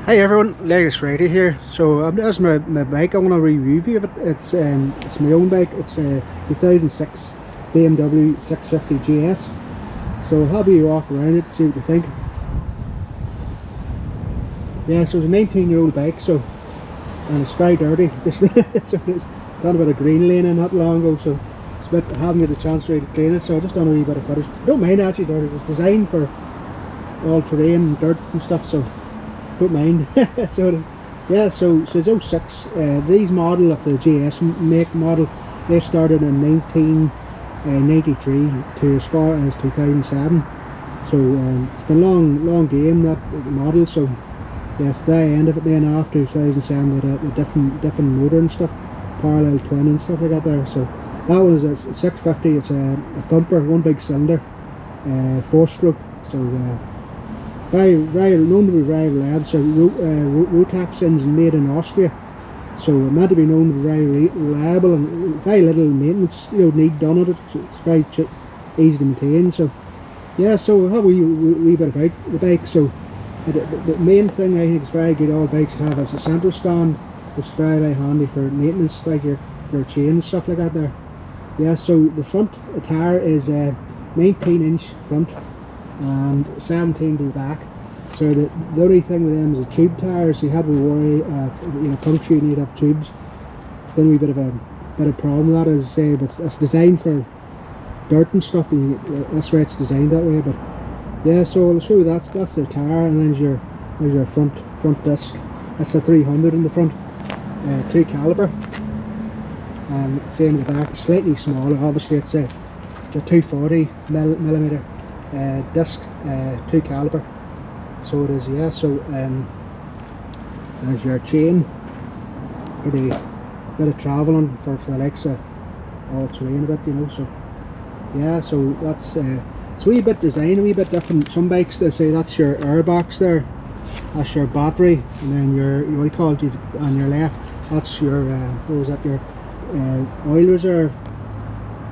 Hi everyone, Latest Righty here. So that's my bike. I want to review of it. It's my own bike. It's a 2006 BMW 650gs. So I'll have you walk around it, see what you think. Yeah, so it's a 19-year-old bike. So, and it's very dirty. So it's done a bit of green lane in not long ago. So it's a bit, I haven't had a chance to clean it. So I just done a wee bit of footage. I don't mind actually dirty. It's designed for all terrain and dirt and stuff. So don't mind. So yeah, so it's 06. These model of the GS make model, they started in 1993 to as far as 2007. So it's been a long game, that model. So yes, the end of it then after 2007 they had a different motor and stuff, parallel twin and stuff like that there. So that was a 650. It's a thumper, one big cylinder, 4-stroke. So very known to be very reliable. So Rotax engine made in Austria, so meant to be known to be very reliable and very little maintenance need done on it. So it's very easy to maintain. So yeah, so how we bit about the bike. So the main thing I think is very good all bikes have is a central stand, which is very handy for maintenance, like your chain and stuff like that there. Yeah, so the front tire is a 19-inch front and 17 to the back. So the only thing with them is the tube tires. You had to worry puncture, you need to have tubes. It's the only bit of a problem with that, as I say, but it's designed for dirt and stuff. That's why it's designed that way. But yeah, so I'll show you that's the tire, and then there's your front disc. That's a 300 in the front, 2 caliber, and same in the back. It's slightly smaller. Obviously, it's a 240 millimeter disc, 2 caliber. So it is, yeah. So there's your chain, pretty bit of travelling for the likes of all terrain a bit, so yeah, so that's it's a wee bit design, a wee bit different. Some bikes, they say that's your air box there, that's your battery, and then your, what do you call it, on your left, that's your what was that, your oil reserve.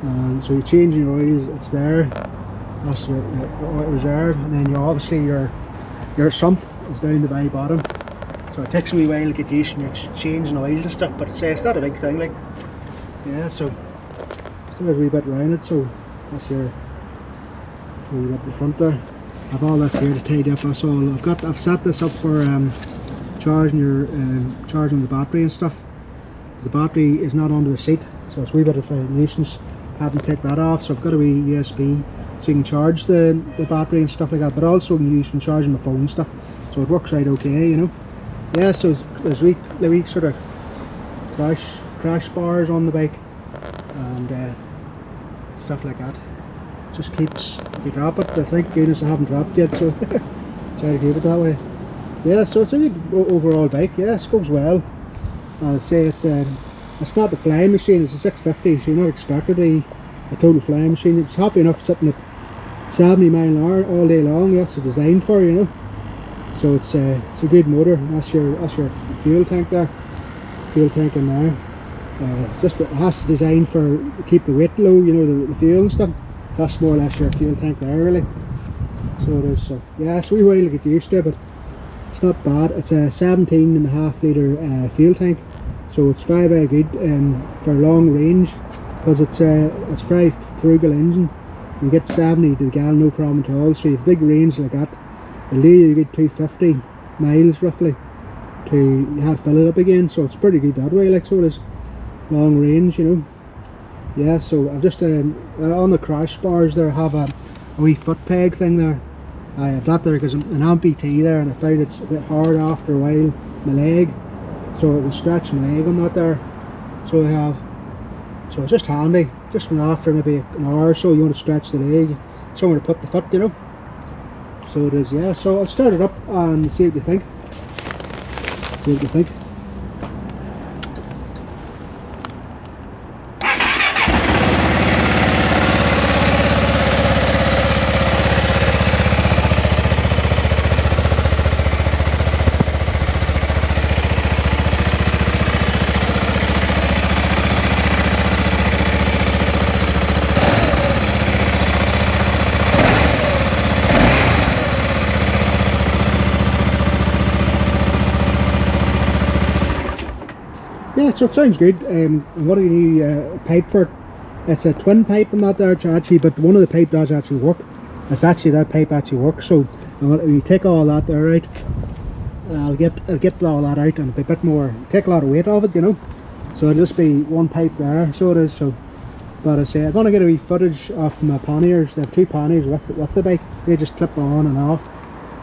And so you're changing your oils, it's there, that's your oil reserve. And then obviously your sump is down the very bottom, so it takes a wee while to get used to you're changing oil and stuff, but it's not a big thing, like. Yeah, so there's a wee bit around it. So that's your, show you at the front there. I've all this here to tidy up. That's all I've set this up for charging charging the battery and stuff. The battery is not under the seat, so it's a wee bit of a nuisance having to take that off. So I've got a wee USB so you can charge the battery and stuff like that, but also can use from charging my phone and stuff, so it works out okay, Yeah, so there's wee sort of crash bars on the bike and stuff like that. Just keeps, if you drop it, thank goodness I haven't dropped yet, so try to keep it that way. Yeah, so it's a good overall bike. Yes, it goes well. I'd say it's not the flying machine, it's a 650, so you're not expected to be a total flying machine. It's happy enough sitting at 70 miles an hour all day long. That's what it's designed for, So it's a good motor. That's your fuel tank there, fuel tank in there. It's just, it has to design for to keep the weight low, the fuel and stuff. So that's more or less your fuel tank there, really. So it is. So yeah, it's a wee while to get used to, but it's not bad. It's a 17.5 litre fuel tank, so it's very good for long range, because it's very frugal engine. You get 70 to the gallon, no problem at all. So you have big range like that. It'll do you a good 250 miles roughly to have fill it up again. So it's pretty good that way, like. So it is long range, Yeah, so I've just on the crash bars there, I have a wee foot peg thing there. I have that there because I'm an amputee there, and I find it's a bit hard after a while, my leg, so it will stretch my leg on that there. So I have, so it's just handy, just when after maybe an hour or so you want to stretch the leg, somewhere to put the foot, So it is, yeah. So I'll start it up and see what you think. so it sounds good. And what do you need pipe for it? It's a twin pipe and that there, actually, but one of the pipe does actually work. It's actually, that pipe actually works. So when you take all that there out, I'll get all that out and a bit more, take a lot of weight off it, you know. So it'll just be one pipe there, so it is. So, but I say I'm gonna get a wee footage of my panniers. They have two panniers with the bike. They just clip on and off.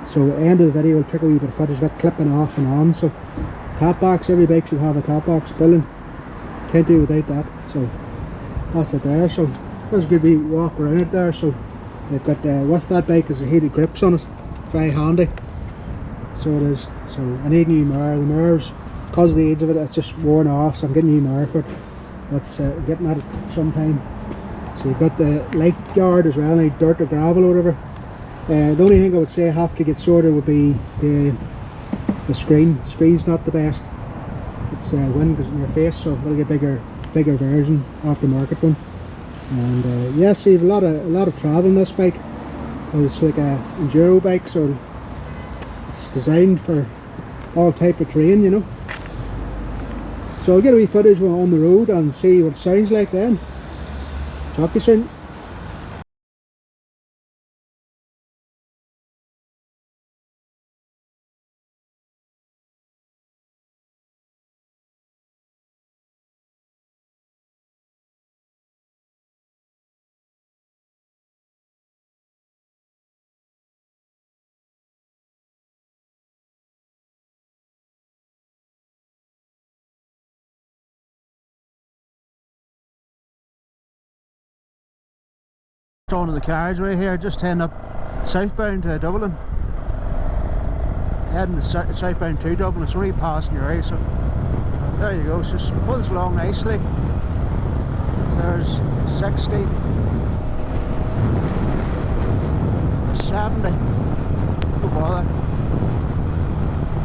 So at the end of the video, I'll take a wee bit of footage of it clipping off and on. So top box, every bike should have a top box. Brilliant. Can't do without that. So that's it there. So that's a good wee walk around it there. So they've got with that bike is a heated grips on it. Very handy. So it is. So I need a new mirror. The mirrors, because of the age of it, it's just worn off. So I'm getting a new mirror for it. That's getting at it sometime. So you've got the light guard as well, like dirt or gravel or whatever. The only thing I would say I have to get sorted would be the screen. The screen's not the best. It's wind goes in your face, so I'll get bigger version, aftermarket one. And yeah, so you have a lot of travel in this bike. It's like a enduro bike, so it's designed for all type of terrain, you know. So I'll get a wee footage on the road and see what it sounds like then. Talk to you soon. On the carriageway here, just heading up southbound to Dublin. Heading to southbound to Dublin. It's only passing your eye, so there you go. So just pulls along nicely. There's 60, 70. No bother.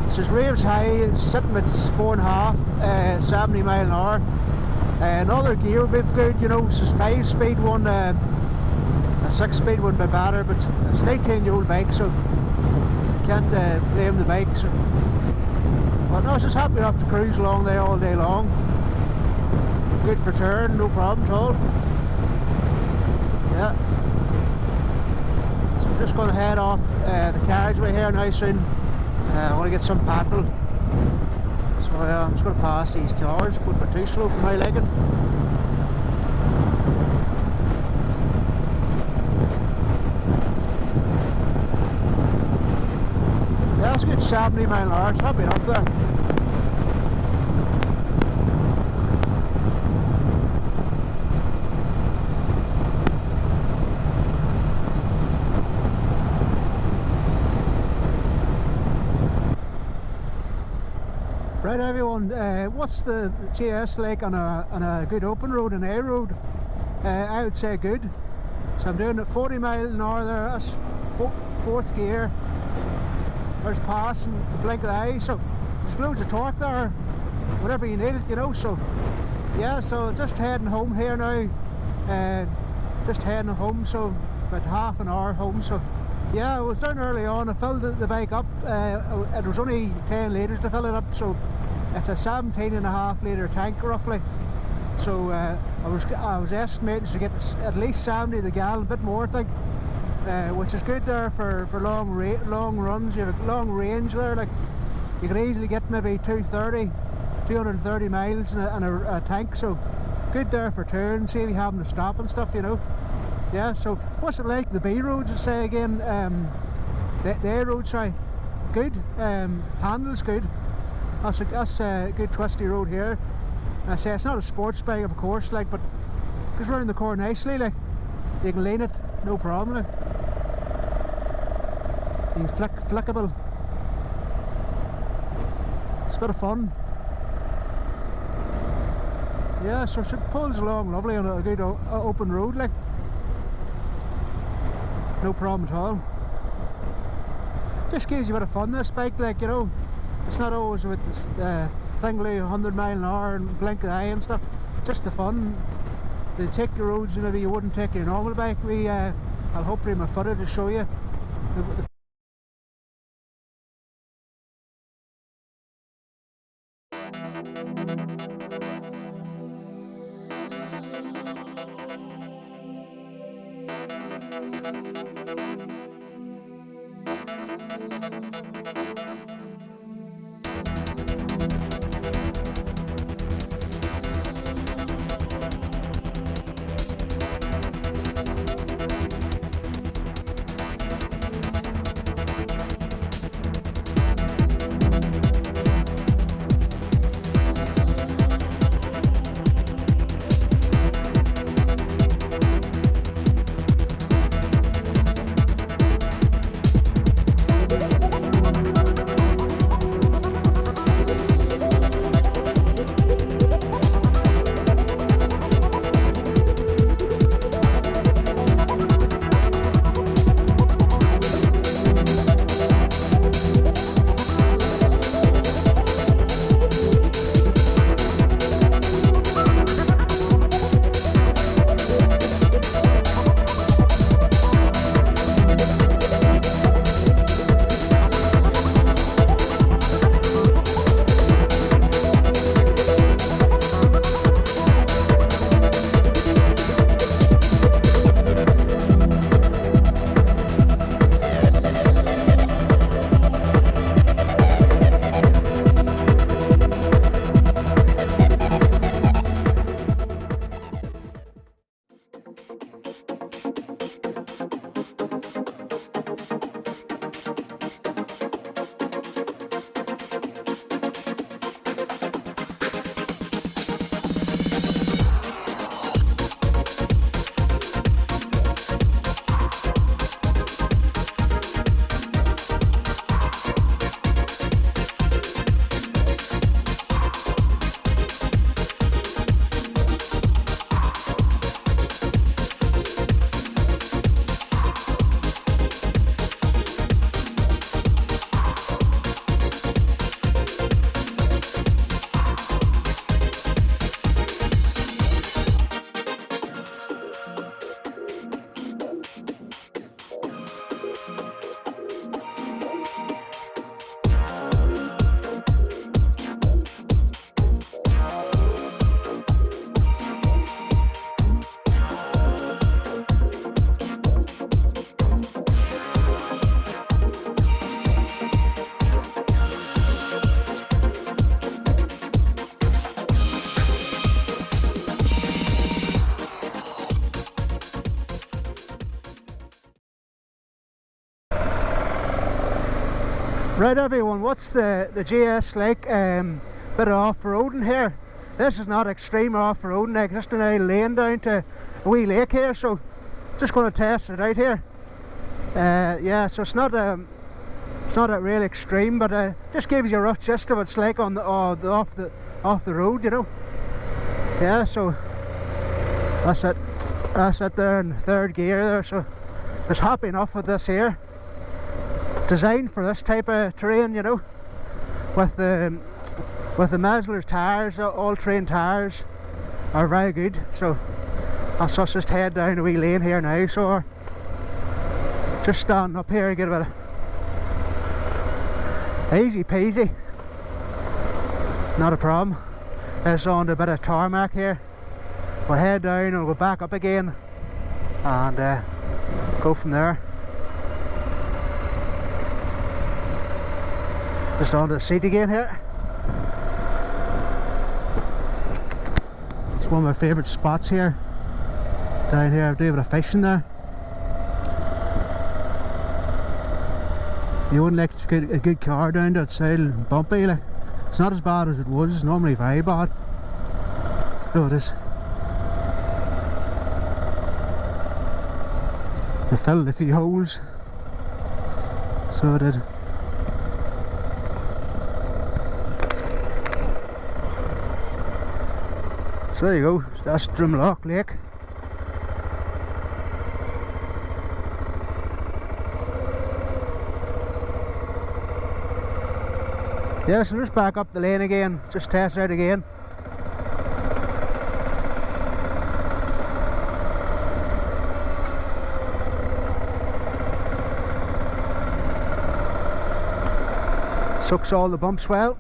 It's just raves high. It's sitting at 4.5, 70 mile an hour. Another gear would be good, you know. It's just 5-speed one. A 6-speed wouldn't be better, but it's an 18-year-old bike, so can't blame the bike. So, but no, it's just happy enough to cruise along there all day long. Good for turn, no problem at all. Yeah. So I'm just going to head off the carriageway here now soon. I want to get some petrol. So I'm just going to pass these cars, going a bit too slow for my liking. That's a good 70 mile an hour, it's happy enough there. Right everyone, what's the GS like on a good open road, an A road? I would say good. So I'm doing it 40 miles an hour there, that's fourth gear. There's passing the blink of the eye, so there's loads of torque there, whatever you need it, you know. So yeah, so just heading home here now, just heading home, so about half an hour home. So yeah, I was down early on, I filled the bike up, it was only 10 litres to fill it up, so it's a 17.5 litre tank roughly. So I was estimating to get at least 70 the gallon, a bit more I think. Which is good there for long runs. You have a long range there, like you can easily get maybe 230 miles in a tank, so good there for turns, save you having to stop and stuff, you know. Yeah, so what's it like, the B roads, I say again, the A road, sorry, good, handles good, that's a good twisty road here. I say it's not a sports bike of course, like, but goes round the corner nicely, like, you can lean it, no problem, like. You flickable. It's a bit of fun. Yeah, so it pulls along lovely on a good open road, like. No problem at all. Just gives you a bit of fun, this bike, like, you know. It's not always with this thingly 100 mile an hour and blink of the eye and stuff. Just the fun. They take the roads maybe you wouldn't take your normal bike. I'll hopefully my footage to show you. The Right everyone, what's the GS like? Bit of off-roading here. This is not extreme off-roading, like just an old lane down to a wee lake here, so just going to test it out here. Yeah, so it's not a real extreme, but just gives you a rough gist of what it's like on the off the road, you know. Yeah, so that's it there in third gear there, so just happy enough with this here. Designed for this type of terrain, you know, with the Mazda's tyres, all-terrain tyres are very good. So I'll just head down a wee lane here now, so we're just standing up here and get a bit of easy peasy, not a problem. There's on a bit of tarmac here. We'll head down and we'll go back up again and go from there. Just onto the seat again here. It's one of my favourite spots here. Down here, I do a bit of fishing there. You wouldn't like to get a good car down that side and bumpy. Like, it's not as bad as it was. It's normally very bad. So it is. They filled a few holes. So it did. So there you go, that's Drumlock Lake. Yeah, so just back up the lane again, just test out again. Sucks all the bumps well.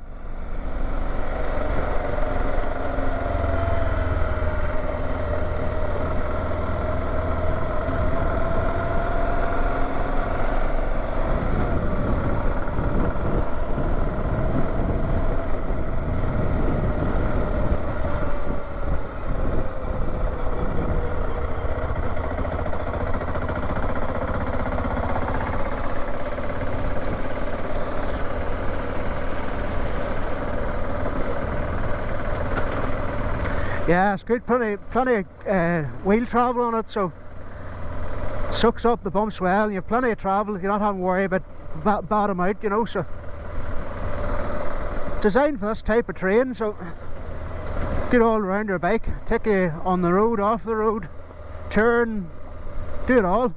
Yeah, it's good. Plenty of wheel travel on it, so sucks up the bumps well. And you have plenty of travel. You're not having to worry about bottom out, you know. So designed for this type of terrain, so good all around your bike. Take you on the road, off the road, turn, do it all.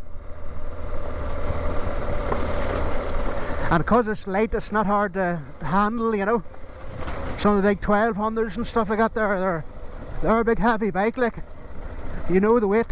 And because it's light, it's not hard to handle, you know. Some of the big 1200s and stuff like that, they're a big heavy bike, like, you know the weight.